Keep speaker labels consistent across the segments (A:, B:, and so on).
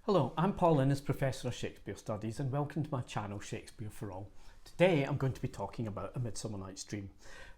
A: Hello, I'm Paul Innes, Professor of Shakespeare Studies, and welcome to my channel Shakespeare for All. Today I'm going to be talking about A Midsummer Night's Dream.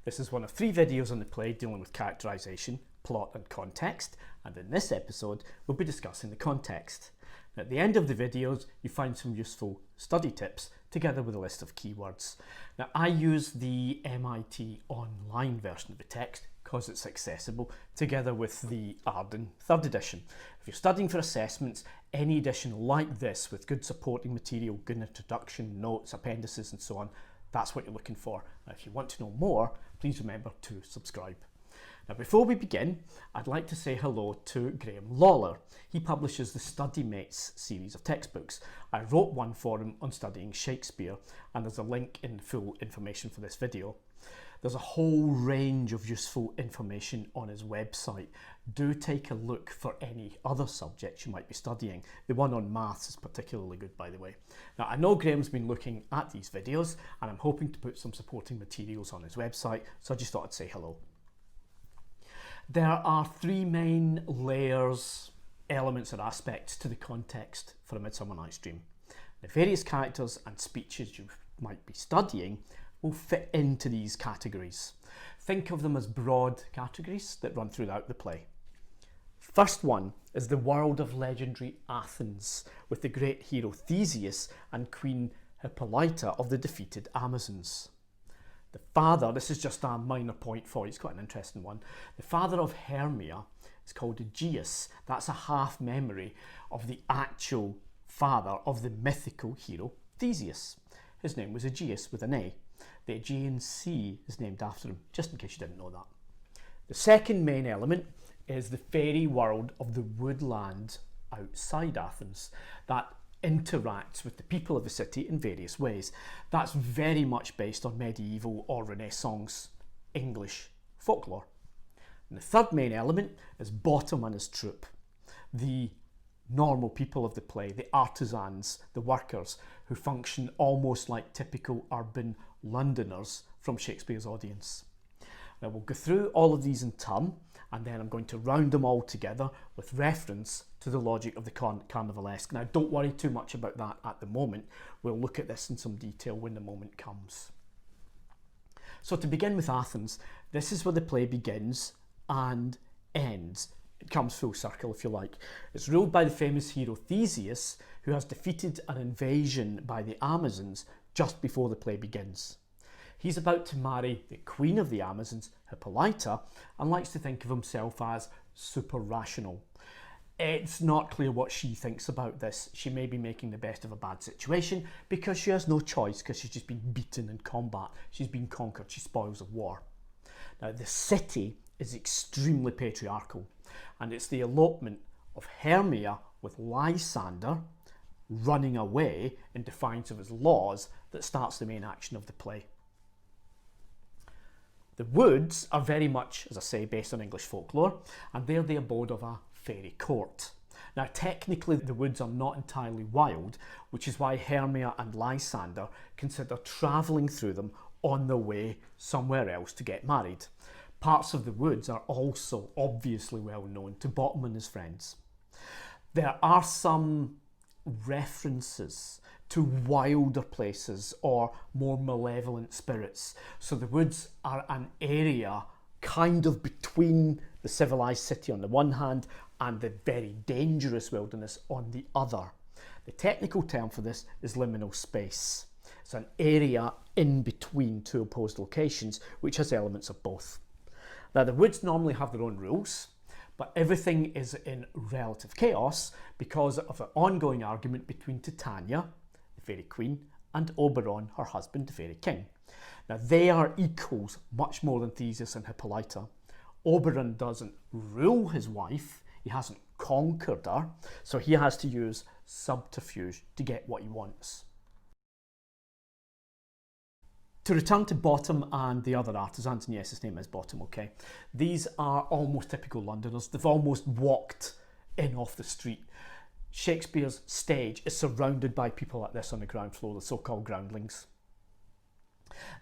A: This is one of 3 videos on the play dealing with characterisation, plot and context, and in this episode we'll be discussing the context. At the end of the videos you find some useful study tips together with a list of keywords. Now I use the MIT online version of the text because it's accessible, together with the Arden 3rd edition. If you're studying for assessments, any edition like this with good supporting material, good introduction, notes, appendices and so on, that's what you're looking for. Now, if you want to know more, please remember to subscribe. Now before we begin, I'd like to say hello to Graham Lawler. He publishes the Study Mates series of textbooks. I wrote one for him on studying Shakespeare, and there's a link in full information for this video. There's a whole range of useful information on his website. Do take a look for any other subjects you might be studying. The one on maths is particularly good, by the way. Now I know Graham's been looking at these videos and I'm hoping to put some supporting materials on his website, so I just thought I'd say hello. There are 3 main layers, elements or aspects to the context for A Midsummer Night's Dream. The various characters and speeches you might be studying will fit into these categories. Think of them as broad categories that run throughout the play. First one is the world of legendary Athens, with the great hero Theseus and Queen Hippolyta of the defeated Amazons. The father, this is just a minor point for you, it's quite an interesting one. The father of Hermia is called Aegeus. That's a half memory of the actual father of the mythical hero Theseus. His name was Aegeus with an A. The Aegean Sea is named after him, just in case you didn't know that. The second main element is the fairy world of the woodlands outside Athens that interacts with the people of the city in various ways. That's very much based on medieval or Renaissance English folklore. And the third main element is Bottom and his troupe, the normal people of the play, the artisans, the workers, who function almost like typical urban Londoners from Shakespeare's audience. Now we'll go through all of these in turn, and then I'm going to round them all together with reference to the logic of the Carnivalesque. Now don't worry too much about that at the moment. We'll look at this in some detail when the moment comes. So to begin with Athens, this is where the play begins and ends. It comes full circle, if you like. It's ruled by the famous hero Theseus, who has defeated an invasion by the Amazons just before the play begins. He's about to marry the queen of the Amazons, Hippolyta, and likes to think of himself as super rational. It's not clear what she thinks about this. She may be making the best of a bad situation because she has no choice, because she's just been beaten in combat. She's been conquered, she's spoils of war. Now the city is extremely patriarchal, and it's the elopement of Hermia with Lysander running away in defiance of his laws that starts the main action of the play. The woods are very much, as I say, based on English folklore, and they're the abode of a fairy court. Now technically the woods are not entirely wild, which is why Hermia and Lysander consider travelling through them on their way somewhere else to get married. Parts of the woods are also obviously well known to Bottom and his friends. There are some references to wilder places or more malevolent spirits. So the woods are an area kind of between the civilized city on the one hand and the very dangerous wilderness on the other. The technical term for this is liminal space. It's an area in between 2 opposed locations which has elements of both. Now the woods normally have their own rules, but everything is in relative chaos because of an ongoing argument between Titania, the fairy queen, and Oberon, her husband, the fairy king. Now they are equals much more than Theseus and Hippolyta. Oberon doesn't rule his wife, he hasn't conquered her, so he has to use subterfuge to get what he wants. To return to Bottom and the other artisans, and yes, his name is Bottom, okay. These are almost typical Londoners. They've almost walked in off the street. Shakespeare's stage is surrounded by people like this on the ground floor, the so-called groundlings.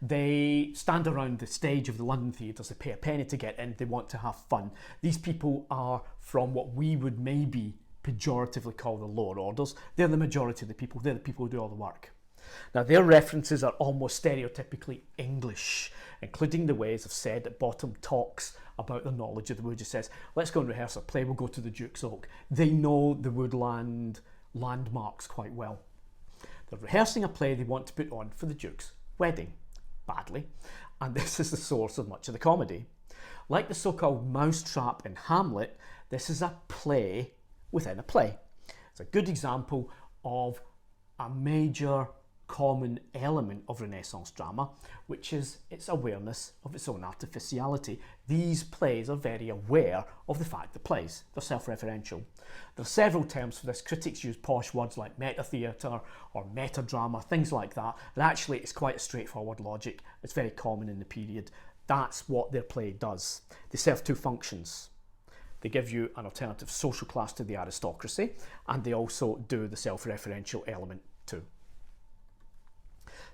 A: They stand around the stage of the London theatres, they pay a penny to get in, they want to have fun. These people are from what we would maybe pejoratively call the lower orders. They're the majority of the people. They're the people who do all the work. Now, their references are almost stereotypically English, including the ways I've said that Bottom talks about the knowledge of the wood. He says, let's go and rehearse a play, we'll go to the Duke's Oak. They know the woodland landmarks quite well. They're rehearsing a play they want to put on for the Duke's wedding, badly, and this is the source of much of the comedy. Like the so-called mousetrap in Hamlet, this is a play within a play. It's a good example of a major common element of Renaissance drama, which is its awareness of its own artificiality. These plays are very aware of the fact they're plays. They're self-referential. There are several terms for this. Critics use posh words like meta-theatre or meta-drama, things like that. But actually, it's quite a straightforward logic. It's very common in the period. That's what their play does. They serve two functions. They give you an alternative social class to the aristocracy, and they also do the self-referential element too.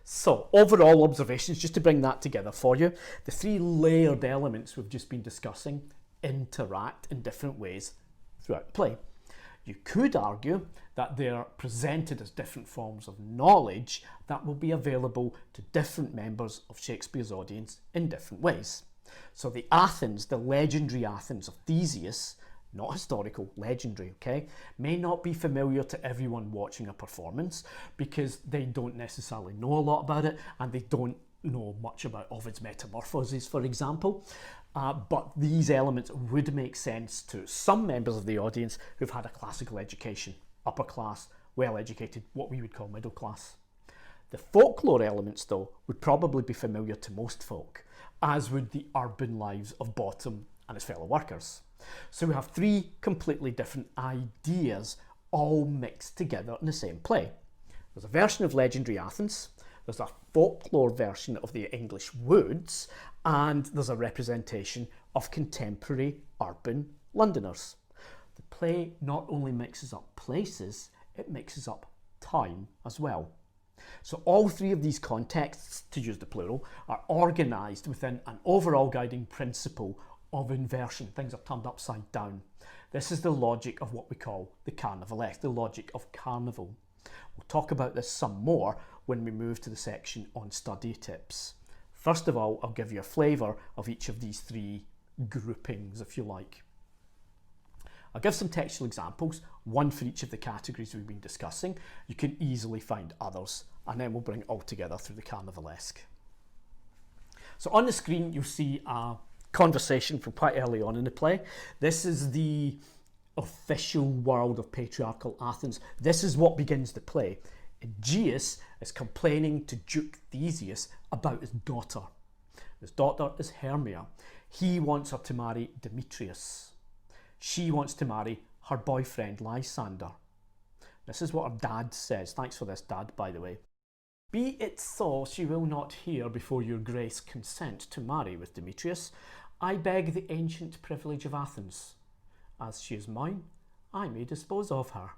A: So, overall observations, just to bring that together for you, the three layered elements we've just been discussing interact in different ways throughout the play. You could argue that they're presented as different forms of knowledge that will be available to different members of Shakespeare's audience in different ways. So the Athens, the legendary Athens of Theseus, not historical, legendary, okay, may not be familiar to everyone watching a performance because they don't necessarily know a lot about it and they don't know much about Ovid's Metamorphoses, for example. But these elements would make sense to some members of the audience who've had a classical education, upper class, well-educated, what we would call middle class. The folklore elements, though, would probably be familiar to most folk, as would the urban lives of Bottom and his fellow workers. So we have three completely different ideas all mixed together in the same play. There's a version of legendary Athens, there's a folklore version of the English woods, and there's a representation of contemporary urban Londoners. The play not only mixes up places, it mixes up time as well. So all three of these contexts, to use the plural, are organised within an overall guiding principle of inversion. Things are turned upside down. This is the logic of what we call the Carnivalesque, the logic of carnival. We'll talk about this some more when we move to the section on study tips. First of all, I'll give you a flavour of each of these three groupings, if you like. I'll give some textual examples, one for each of the categories we've been discussing. You can easily find others, and then we'll bring it all together through the Carnivalesque. So on the screen, you'll see a conversation from quite early on in the play. This is the official world of patriarchal Athens. This is what begins the play. Aegeus is complaining to Duke Theseus about his daughter. His daughter is Hermia. He wants her to marry Demetrius. She wants to marry her boyfriend Lysander. This is what her dad says. Thanks for this, Dad, by the way. Be it so, she will not hear before your grace consent to marry with Demetrius. I beg the ancient privilege of Athens. As she is mine, I may dispose of her,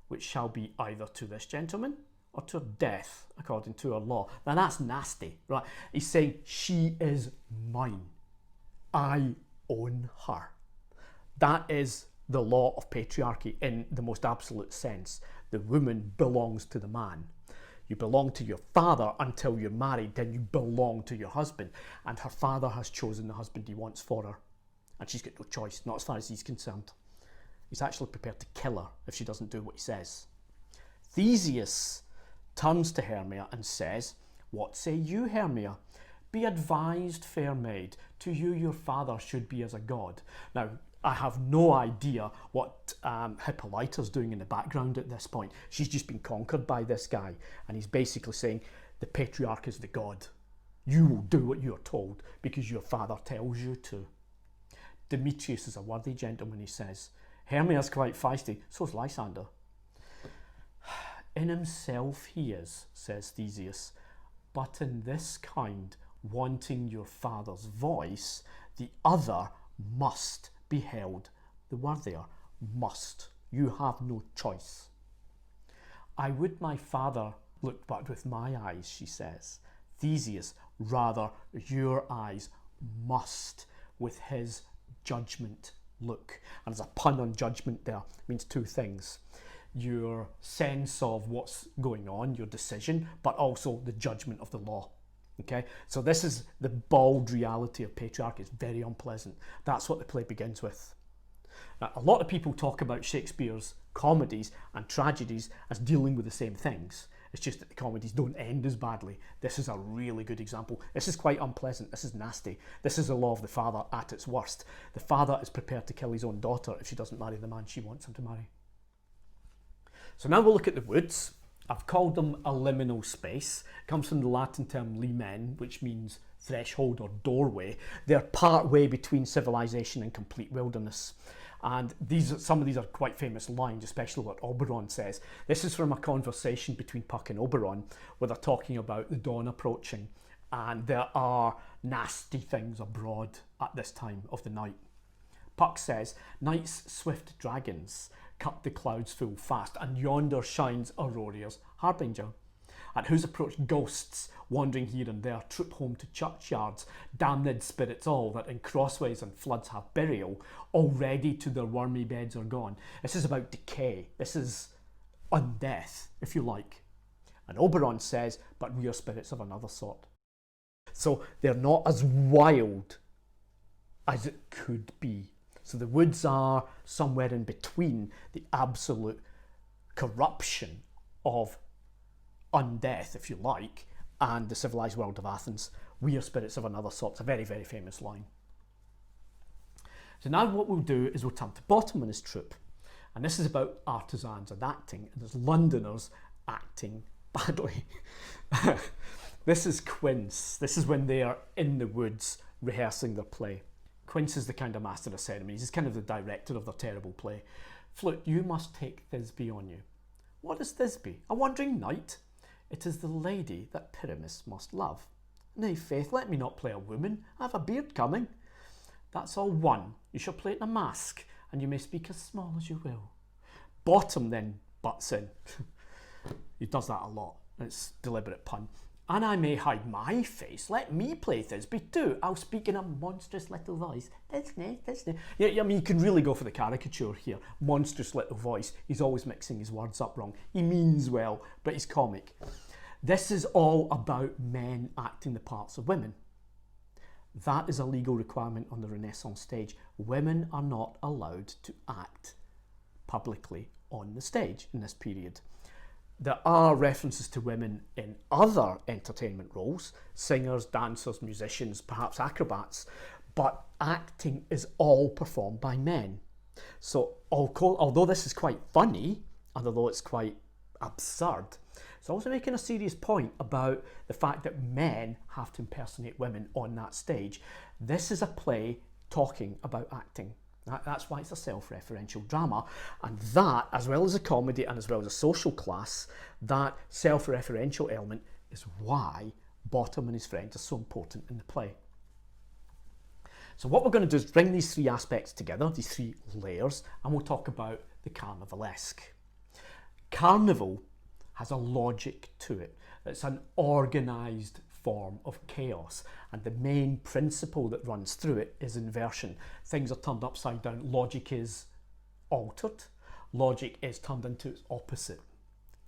A: which shall be either to this gentleman or to death, according to our law. Now that's nasty, right? He's saying she is mine. I own her. That is the law of patriarchy in the most absolute sense. The woman belongs to the man. You belong to your father until you're married, then you belong to your husband. And her father has chosen the husband he wants for her. And she's got no choice, not as far as he's concerned. He's actually prepared to kill her if she doesn't do what he says. Theseus turns to Hermia and says, "What say you, Hermia? Be advised, fair maid, to you your father should be as a god." Now, I have no idea what Hippolyta's doing in the background at this point. She's just been conquered by this guy, and he's basically saying, the patriarch is the god. You will do what you're told because your father tells you to. Demetrius is a worthy gentleman, he says. Hermia's quite feisty, so's Lysander. In himself he is, says Theseus, but in this kind, wanting your father's voice, the other must be held the worthier. Must. You have no choice. I would my father looked but with my eyes, she says. Theseus, rather your eyes must with his judgment look. And there's a pun on judgment there. It means two things. Your sense of what's going on, your decision, but also the judgment of the law. Okay, so this is the bald reality of patriarchy. It's very unpleasant. That's what the play begins with. Now, a lot of people talk about Shakespeare's comedies and tragedies as dealing with the same things. It's just that the comedies don't end as badly. This is a really good example. This is quite unpleasant. This is nasty. This is the law of the father at its worst. The father is prepared to kill his own daughter if she doesn't marry the man she wants him to marry. So now we'll look at the woods. I've called them a liminal space. It comes from the Latin term limen, which means threshold or doorway. They're part way between civilization and complete wilderness. And some of these are quite famous lines, especially what Oberon says. This is from a conversation between Puck and Oberon, where they're talking about the dawn approaching, and there are nasty things abroad at this time of the night. Puck says, "Night's swift dragons cut the clouds full fast, and yonder shines Aurora's harbinger, at whose approach ghosts, wandering here and there, troop home to churchyards, damned spirits all, that in crossways and floods have burial, already to their wormy beds are gone." This is about decay. This is undeath, if you like. And Oberon says, "But we are spirits of another sort." So they're not as wild as it could be. So the woods are somewhere in between the absolute corruption of undeath, if you like, and the civilized world of Athens. "We are spirits of another sort." It's a very, very famous line. So now what we'll do is we'll turn to Bottom and his troupe. And this is about artisans and acting, and there's Londoners acting badly. This is Quince. This is when they are in the woods rehearsing their play. Quince is the kind of master of ceremonies. He's kind of the director of their terrible play. "Flute, you must take Thisbe on you." "What is Thisbe?" "A wandering knight." "It is the lady that Pyramus must love." "Nay, faith, let me not play a woman. I have a beard coming." "That's all one. You shall play it in a mask, and you may speak as small as you will." Bottom then butts in. He does that a lot. It's deliberate pun. "And I may hide my face. Let me play Thisbe too. I'll speak in a monstrous little voice. Thisbe, Thisbe." Yeah, I mean, you can really go for the caricature here. Monstrous little voice. He's always mixing his words up wrong. He means well, but he's comic. This is all about men acting the parts of women. That is a legal requirement on the Renaissance stage. Women are not allowed to act publicly on the stage in this period. There are references to women in other entertainment roles, singers, dancers, musicians, perhaps acrobats, but acting is all performed by men. So although this is quite funny, and although it's quite absurd, it's also making a serious point about the fact that men have to impersonate women on that stage. This is a play talking about acting. That's why it's a self-referential drama, and that, as well as a comedy and as well as a social class, that self-referential element is why Bottom and his friends are so important in the play. So what we're going to do is bring these three aspects together, these three layers, and we'll talk about the Carnivalesque. Carnival has a logic to it. It's an organised form of chaos, and the main principle that runs through it is inversion. Things are turned upside down. Logic is altered. Logic is turned into its opposite.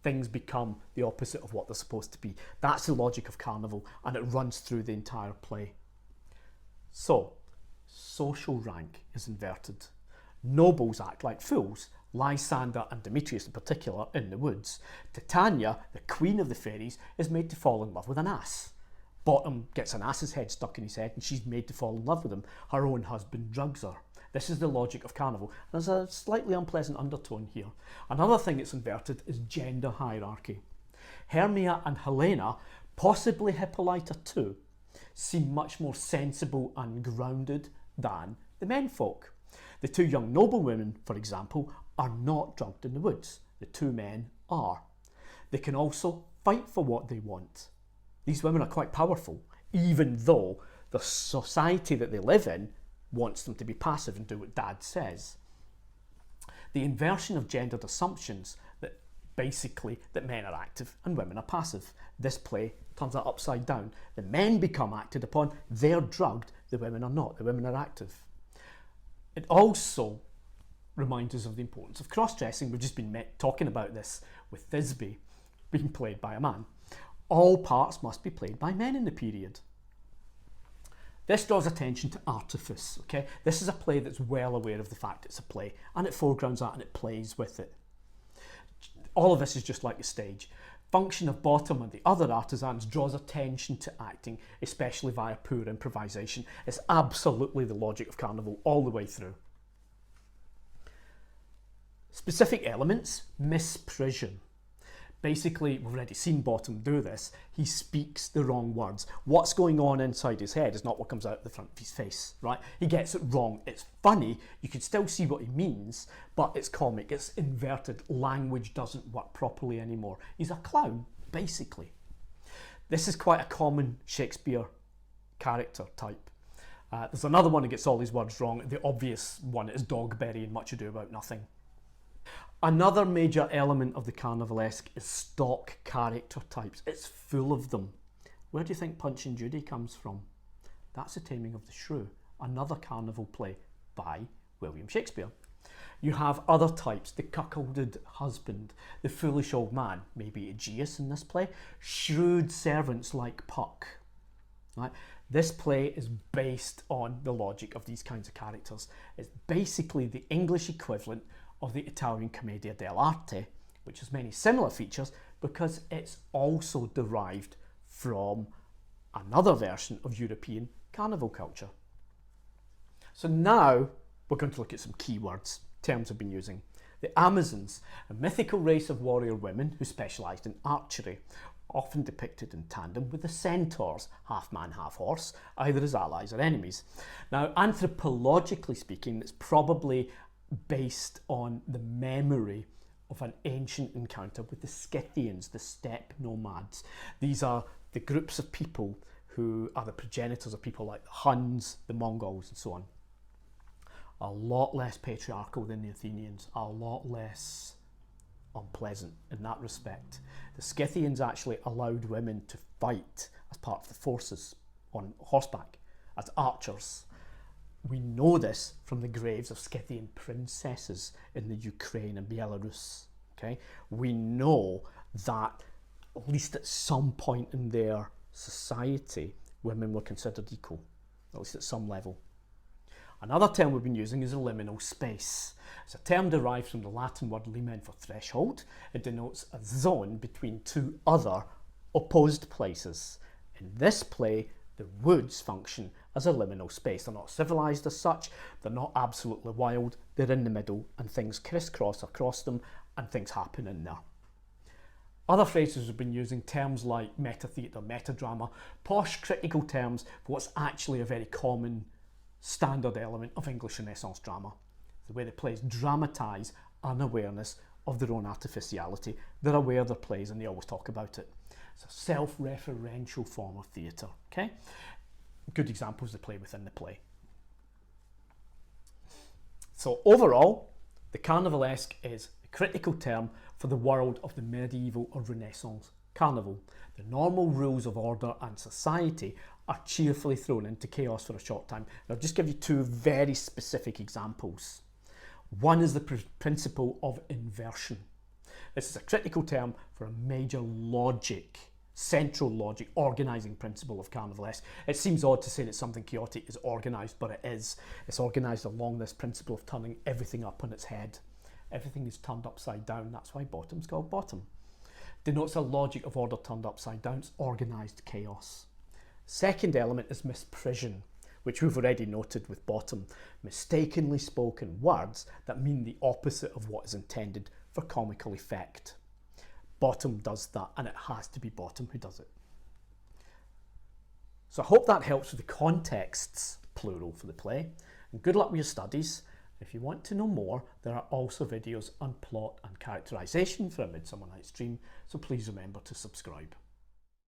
A: Things become the opposite of what they're supposed to be. That's the logic of Carnival, and it runs through the entire play. So, social rank is inverted. Nobles act like fools. Lysander and Demetrius in particular in the woods. Titania, the queen of the fairies, is made to fall in love with an ass. Bottom gets an ass's head stuck in his head and she's made to fall in love with him. Her own husband drugs her. This is the logic of Carnival. There's a slightly unpleasant undertone here. Another thing that's inverted is gender hierarchy. Hermia and Helena, possibly Hippolyta too, seem much more sensible and grounded than the menfolk. The two young noblewomen, for example, are not drugged in the woods. The two men are. They can also fight for what they want. These women are quite powerful, even though the society that they live in wants them to be passive and do what dad says. The inversion of gendered assumptions that basically that men are active and women are passive. This play turns that upside down. The men become acted upon, they're drugged, the women are not, the women are active. It also reminds us of the importance of cross-dressing. We've just been talking about this with Thisbe being played by a man. All parts must be played by men in the period. This draws attention to artifice, okay? This is a play that's well aware of the fact it's a play, and it foregrounds that and it plays with it. All of this is just like a stage. Function of Bottom and the other artisans draws attention to acting, especially via poor improvisation. It's absolutely the logic of Carnival all the way through. Specific elements, misprision. Basically, we've already seen Bottom do this. He speaks the wrong words. What's going on inside his head is not what comes out the front of his face, right? He gets it wrong. It's funny. You can still see what he means, but it's comic. It's inverted. Language doesn't work properly anymore. He's a clown, basically. This is quite a common Shakespeare character type. There's another one who gets all his words wrong. The obvious one is Dogberry in Much Ado About Nothing. Another major element of the Carnivalesque is stock character types. It's full of them. Where do you think Punch and Judy comes from? That's The Taming of the Shrew, another carnival play by William Shakespeare. You have other types, the cuckolded husband, the foolish old man, maybe Aegeus in this play, shrewd servants like Puck. Right? This play is based on the logic of these kinds of characters. It's basically the English equivalent of the Italian Commedia dell'arte, which has many similar features because it's also derived from another version of European carnival culture. So now we're going to look at some keywords, terms we've been using. The Amazons, a mythical race of warrior women who specialised in archery, often depicted in tandem with the centaurs, half man, half horse, either as allies or enemies. Now, anthropologically speaking, it's probably based on the memory of an ancient encounter with the Scythians, the steppe nomads. These are the groups of people who are the progenitors of people like the Huns, the Mongols, and so on. A lot less patriarchal than the Athenians, a lot less unpleasant in that respect. The Scythians actually allowed women to fight as part of the forces on horseback, as archers. We know this from the graves of Scythian princesses in the Ukraine and Belarus. Okay? We know that at least at some point in their society, women were considered equal, at least at some level. Another term we've been using is a liminal space. It's a term derived from the Latin word limen for threshold. It denotes a zone between two other opposed places. In this play, the woods function as a liminal space. They're not civilised as such, they're not absolutely wild, they're in the middle and things crisscross across them and things happen in there. Other phrases we've been using, terms like meta-theatre, meta-drama, posh critical terms for what's actually a very common standard element of English Renaissance drama. The way the plays dramatise unawareness of their own artificiality. They're aware of their plays and they always talk about it. It's a self-referential form of theatre. Okay? Good examples of the play within the play. So overall, the Carnivalesque is a critical term for the world of the medieval or Renaissance carnival. The normal rules of order and society are cheerfully thrown into chaos for a short time. I'll just give you two very specific examples. One is the principle of inversion. This is a critical term for a major logic, central logic, organising principle of Carnivalesque. It seems odd to say that something chaotic is organised, but it is. It's organised along this principle of turning everything up on its head. Everything is turned upside down, that's why Bottom's called Bottom. Denotes a logic of order turned upside down, it's organised chaos. Second element is misprision, which we've already noted with Bottom. Mistakenly spoken words that mean the opposite of what is intended for comical effect. Bottom does that, and it has to be Bottom who does it. So I hope that helps with the contexts, plural, for the play. And good luck with your studies. If you want to know more, there are also videos on plot and characterisation for A Midsummer Night's Dream, so please remember to subscribe.